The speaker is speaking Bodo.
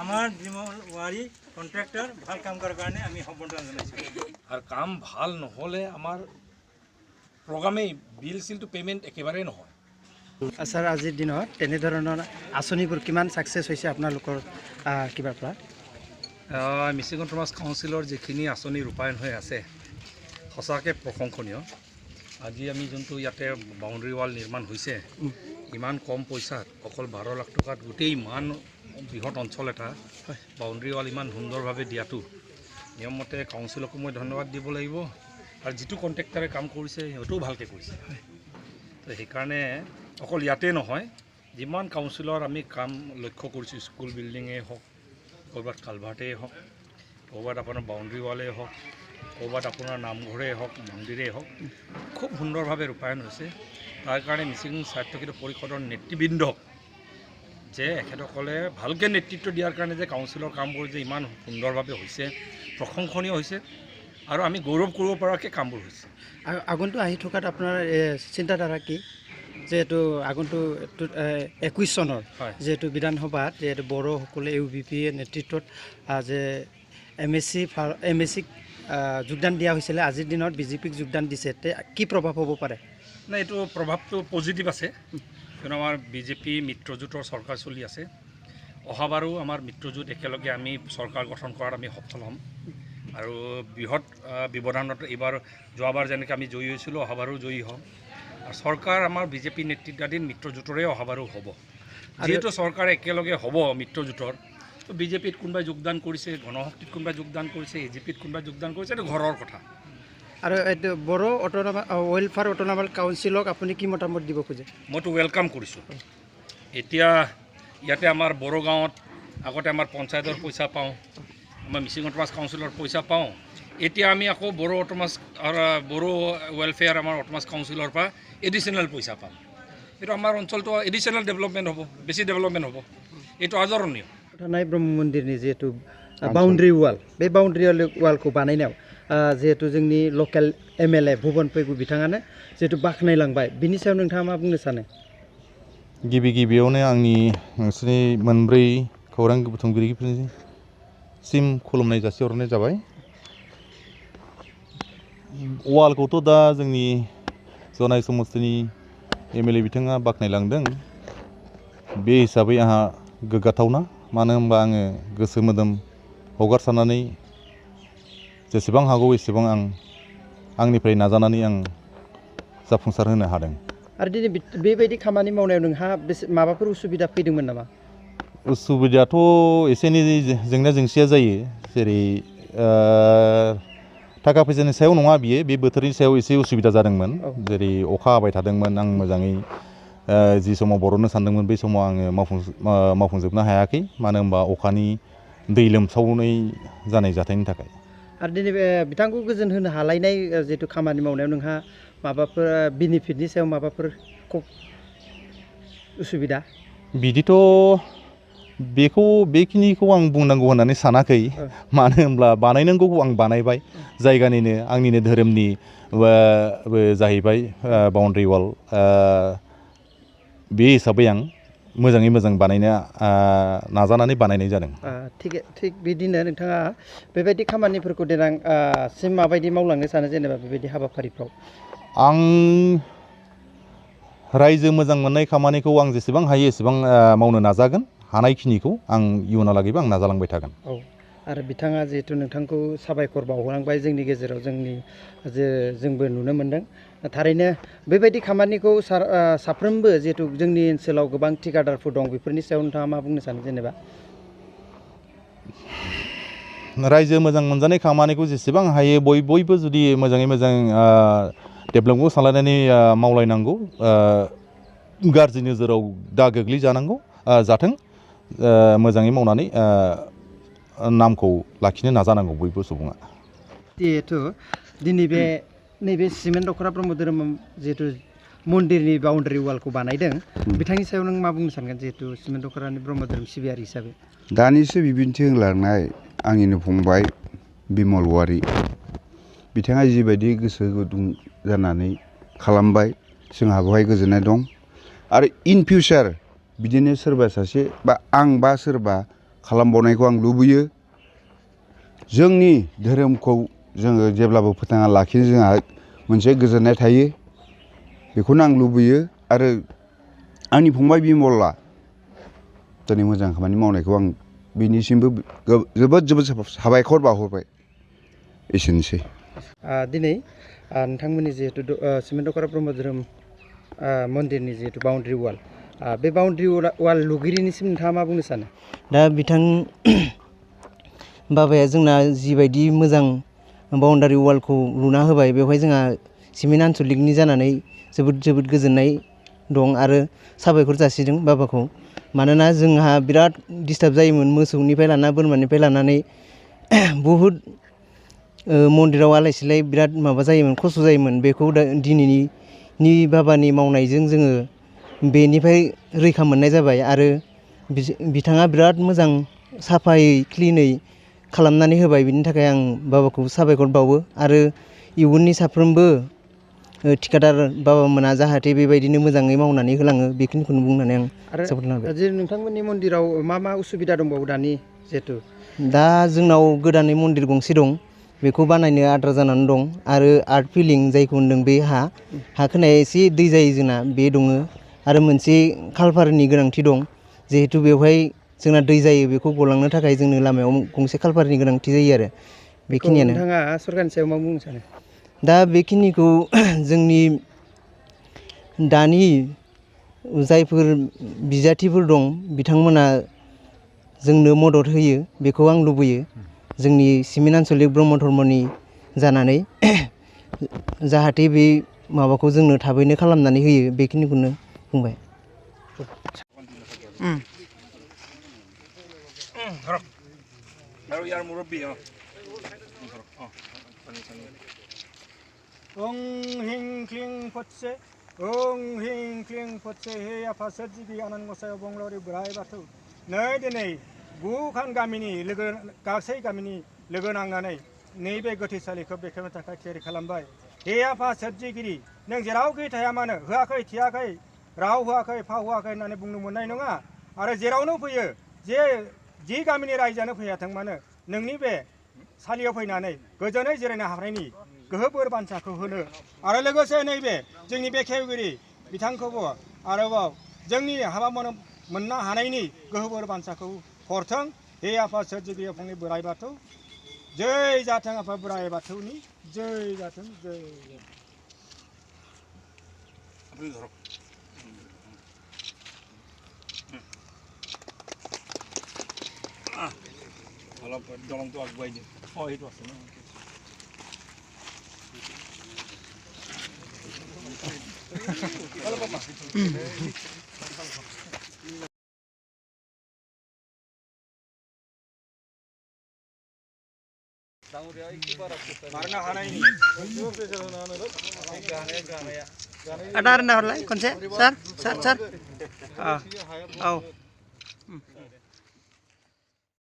আমার বিমল ওয়ারি কন্ট্রাক্টর ভাল কাম করার কারণে আমি সম্বর্ধনা জানাইছো আর কাম ভাল নহ'লে আমাৰ প্ৰগ্ৰামেই বিল চিলটো পে'মেণ্ট একেবাৰে নহয় ছাৰ আজিৰ দিনত তেনেধৰণৰ আঁচনিবোৰ কিমান ছাকচেছ হৈছে আপোনালোকৰ কিবাৰ পৰা মিচিং অট'নমাছ কাউন্সিলৰ যিখিনি আঁচনি ৰূপায়ণ হৈ আছে সঁচাকৈ প্ৰশংসনীয় আজি আমি যোনটো ইয়াতে বাউণ্ডেৰী ৱাল নিৰ্মাণ হৈছে ইমান কম পইচাত অকল 12 লাখ টকাত গোটেই ইমান বৃহৎ অঞ্চল এটা বাউণ্ডেৰী ৱাল ইমান সুন্দৰভাৱে দিয়াটো নিয়মমতে কাউন্সিলকো মই ধন্যবাদ দিব লাগিব আৰু যিটো কণ্ট্ৰেক্টাৰে কাম কৰিছে সিহঁতেও ভালকৈ কৰিছে তো সেইকাৰণে অকল ইয়াতে নহয় যিমান কাউন্সিলৰ আমি কাম লক্ষ্য কৰিছোঁ স্কুল বিল্ডিঙেই হওক ক'ৰবাত কালভাৰ্টেই হওক ক'ৰবাত আপোনাৰ বাউণ্ডেৰী ৱালেই হওক ক'ৰবাত আপোনাৰ নামঘৰেই হওক মন্দিৰেই হওক খুব সুন্দৰভাৱে ৰূপায়ণ হৈছে তাৰ কাৰণে মিচিং স্বায়ত্তশাসিত পৰিষদৰ নেতৃবৃন্দক যে এখেতসকলে ভালকৈ নেতৃত্ব দিয়াৰ কাৰণে যে কাউন্সিলৰ কামবোৰ যে ইমান সুন্দৰভাৱে হৈছে প্ৰশংসনীয় হৈছে আৰু আমি গৌৰৱ কৰিব পৰাকৈ কামবোৰ হৈছে আৰু আগন্তুক আহি থকাত আপোনাৰ চিন্তাধাৰা কি যেহেতু আগন্তুক 21 চনৰ যেহেতু বিধানসভাত যেহেতু বড়োসকলে UBP নেতৃত্বত যে MSC যোগদান দিয়া হৈছিলে আজিৰ দিনত BJPক যোগদান দিছে কি প্ৰভাৱ হ'ব পাৰে নাই এইটো প্ৰভাৱটো পজিটিভ আছে কিয়নো আমাৰ BJP মিত্ৰজোঁটৰ চৰকাৰ চলি আছে অহাবাৰো আমাৰ মিত্ৰজোঁট একেলগে আমি চৰকাৰ গঠন কৰাত আমি সফল হ'ম আৰু বৃহৎ ব্যৱধানত এইবাৰ যোৱাবাৰ যেনেকৈ আমি জয়ী হৈছিলোঁ অহাবাৰো জয়ী হ'ম আৰু চৰকাৰ আমাৰ BJP নেতৃত্বাধীন মিত্ৰজোঁটৰে অহাবাৰো হ'ব যিহেতু চৰকাৰ একেলগে হ'ব মিত্ৰজোঁটৰ তো BJPত কোনোবাই যোগদান কৰিছে গণশক্তিত কোনোবাই যোগদান কৰিছে AGPত কোনোবাই যোগদান কৰিছে এইটো ঘৰৰ কথা আৰু এইটো বড়ো ৱেলফেয়াৰ অট'নমাছ কাউন্সিলক আপুনি কি মতামত দিব খোজে মইতো ৱেলকাম কৰিছোঁ এতিয়া ইয়াতে আমাৰ বড়ো গাঁৱত আগতে আমাৰ পঞ্চায়তৰ পইচা পাওঁ আমাৰ মিচিং অট'নমাছ কাউন্সিলৰ পইচা পাওঁ এতিয়া আমি আকৌ বড়ো ৱেলফেয়াৰ আমাৰ অট'নমাছ কাউন্সিলৰ পৰা এডিশ্যনেল পইচা পাম এইটো আমাৰ অঞ্চলটো এডিশ্যনেল ডেভেলপমেণ্ট হ'ব বেছি ডেভেলপমেণ্ট হ'ব এইটো আদৰণীয় নাই ব্ৰহ্ম মন্দিৰनि जिहेतु बाउन्ड्रि वाल बे बाउन्ड्रि वालखौ बानायनायाव जिहेतु जोंनि लकेल MLA भुबन फैगु बिथाङानो जिहेतु बाख्नायलांबाय बिनि सायाव नोंथाङा मा बुंनो सानो गिबियावनो आंनि नोंसोरनि मोनब्रै खौरां बुथुमगिरिफोरनिसिम खुलुमनाय जासिहरनाय जाबाय वालखौथ' दा जोंनि जनाय समस्तिनि MLA बिथाङा बाख्नायलांदों बे हिसाबै आंहा गोग्गाथावना मानो होनबा आङो गोसो मोदोम हगारसारनानै जेसेबां हागौ एसेबां आंनिफ्राय नाजानानै आं जाफुंसार होनो हादों आरो दिनै बेबायदि खामानि मावनायाव नोंहा माबाफोर उसुबिदा फैदोंमोन नामा उसुबिदाथ' एसे एनै जेंना जेंसिया जायो जेरै थाखा फैसानि सायाव नङा बियो बे बोथोरनि सायाव एसे उसुबिदा जादोंमोन जेरै अखा हाबाय थादोंमोन आं मोजाङै जि समाव बर'नो सानदोंमोन बै समाव आङो मावफुंजोबनो हायाखै मानो होनबा अखानि दै लोमसावनाय जानाय जाथायनि थाखाय आरो दिनै बिथांखौ गोजोन होनो हालायनाय जिहेतु खामानि मावनायाव नोंहा माबाफोर बेनिफिटनि सायाव माबाफोर उसुबिदा बिदिथ' बेखिनिखौ आं बुंनांगौ होननानै सानाखै मानो होनब्ला बानायनांगौखौ आं बानायबाय जायगानिनो आंनिनो धोरोमनि जाहैबाय बाउन्ड्रि वाल बे हिसाबै आं मोजाङै मोजां बानायनो नाजानानै बानायनाय जादों थिग बिदिनो नोंथाङा बेबायदि खामानिफोरखौ देनां सिम माबायदि मावलांनो सानो जेनेबा बेबायदि हाबाफारिफ्राव आं रायजो मोजां मोननाय खामानिखौ आं जेसेबां हायो एसेबां मावनो नाजागोन हानायखिनिखौ आं इयुनहालागैबो आं नाजालांबाय थागोन आरो बिथाङा जिहेतु नोंथांखौ साबायखर बावलांबाय जोंनि गेजेराव जोंबो नुनो मोन्दों थारैनो बेबायदि खामानिखौ साफ्रोमबो जिहेतु जोंनि ओनसोलाव गोबां ठिकादारफोर दं बेफोरनि सायाव नोंथाङा मा बुंनो सानो जेनेबा रायजो मोजां मोनजानाय खामानिखौ जेसेबां हायो बयबो जुदि मोजाङै मोजां डेभेलपमेन्टखौ सालायनानै मावलायनांगौ गाज्रि नोजोराव दा गोग्लैजानांगौ जाथों मोजाङै मावनानै नामखौ लाखिनो नाजानांगौ बयबो सुबुङा जिहेतु दिनै नैबे सिमेन्ट दख'रा ब्रह्म धोरोम जिहेतु मन्दिरनि बाउन्ड्रि वालखौ बानायदों बिथांनि सायाव नों मा बुंनो सानगोन जिहेतु सिमेन्ट दख'रानि ब्रह्म धोरोम सिबियारि हिसाबै दानिसो बिबिन्थि होलांनाय आंनिनो फंबाय बिमल वारि बिथाङा जिबायदि गोसो गुदुं जानानै खालामबाय जोंहा बेवहाय गोजोननाय दं आरो इन फिउचार बिदिनो सोरबा सासे बा आं बा सोरबा खालामबावनायखौ आं लुबैयो जोंनि धोरोमखौ जोङो जेब्लाबो फोथांना लाखिनो जोंहा मोनसे गोजोननाय थायो बेखौनो आं लुबैयो आरो आंनि फंबाय बिमला दिनै मोजां खामानि मावनायखौ आं बिनिसिमबो जोबोद साबायखर बावहरबाय एसेनोसै दिनै नोंथांमोननि जिहेतु सिमेन्ट दख'रा ब्रह्म धोरोम मन्दिरनि जिहेतु बाउन्ड्रि वाल बे बाउन्ड्रि वाल लुगिरिनिसिम नोंथाङा मा बुंनो सानो दा बिथां बाबाया जोंना जिबायदि मोजां बाउन्डारि वालखौ लुना होबाय बेवहाय जोंहा सिमेन्ट आन्सलिकनि जानानै जोबोद गोजोननाय दं आरो साबायखर जासिदों बाबाखौ मानोना जोंहा बिराद डिस्टार्ब जायोमोन मोसौनिफ्राय लाना बोरमानिफ्राय लानानै बुहुद मन्दिराव आलाय सिलाय बिराद माबा जायोमोन खस्थ' जायोमोन बेखौ दिनैनि बाबानि मावनायजों जोङो बेनिफ्राय रैखा मोननाय जाबाय आरो बिथाङा बिराद मोजां साफायै क्लिनै खालामनानै होबाय बिनि थाखाय आं बाबाखौ साबायखर बावो आरो इयुननि साफ्रोमबो थिखादार बाबामोना जाहाथे बेबायदिनो मोजाङै मावनानै होलाङो बेखिनिखौनो बुंनानै आं जोबोद लाबाय जे नोंथांमोननि मन्दिराव मा उसुबिदा दंबावो दानि जिहेतु दा जोंनाव गोदानै मन्दिर गंसे दं बेखौ बानायनो आद्रा जानानै दं आरो आर्ट फिलिं जायखौ होनदों बे हा खोनाया एसे दै जायो जोंना बे दङ आरो मोनसे कालभारनि गोनांथि दं जिहेतु बेवहाय जोंना दै जायो बेखौ गलांनो थाखाय जोंनो लामायाव गंसे कालभारनि गोनांथि जायो आरो बेखिनियानो नोंथाङा सरकारनि सायाव मा बुंनो सानो दा बेखिनिखौ जोंनि दानि जायफोर बिजाथिफोर दं बिथांमोना जोंनो मदद होयो बेखौ आं लुबैयो जोंनि सिमेन्ट आन्सलिक ब्रह्म धर्मनि जानानै जाहाथे बे माबाखौ जोंनो थाबैनो खालामनानै होयो बेखिनिखौनो बुंबाय আৰু ইয়াৰ মুৰব্বী ओं हिं क्लिं फटसे ओं हिं क्लिं फटसे हे आफा सोरजिबि आनान गसाइ अबंलावरि बोराइ बाथौ नै दिनै 9 खान गामिनि गासै गामिनि लोगो नांनानै नैबे गोथैसालिखौ बेखेवनो थाखाय थियारि खालामबाय हे आफा सोरजिगिरि नों जेरावखि थाया मानो होआखै थियाखै राव होआखै फाव होआखै होननानै बुंनो मोननाय नङा आरो जेरावनो फैयो जि गामिनि रायजोआनो फैयाथों मानो नोंनि बे सालियाव फैनानै गोजोनै जिरायनो हानायनि गोहो बोर बान्साखौ होनो आरो लोगोसे नैबे जोंनि बेखेवगिरि बिथांखौबो आरोबाव जोंनि हाबा मोननो हानायनि गोहो बोर बान्साखौ हरथों हे आफा सोरजिगिरि अफंनि बोराइ बाथौ जै जाथों आफा बोराइ बाथौनि जै जाथों जै অলপ দলংটো আগুৱাই দিম সেইটো আছে ন मारनो हानायनि आदा हरलाय खनसे सार औ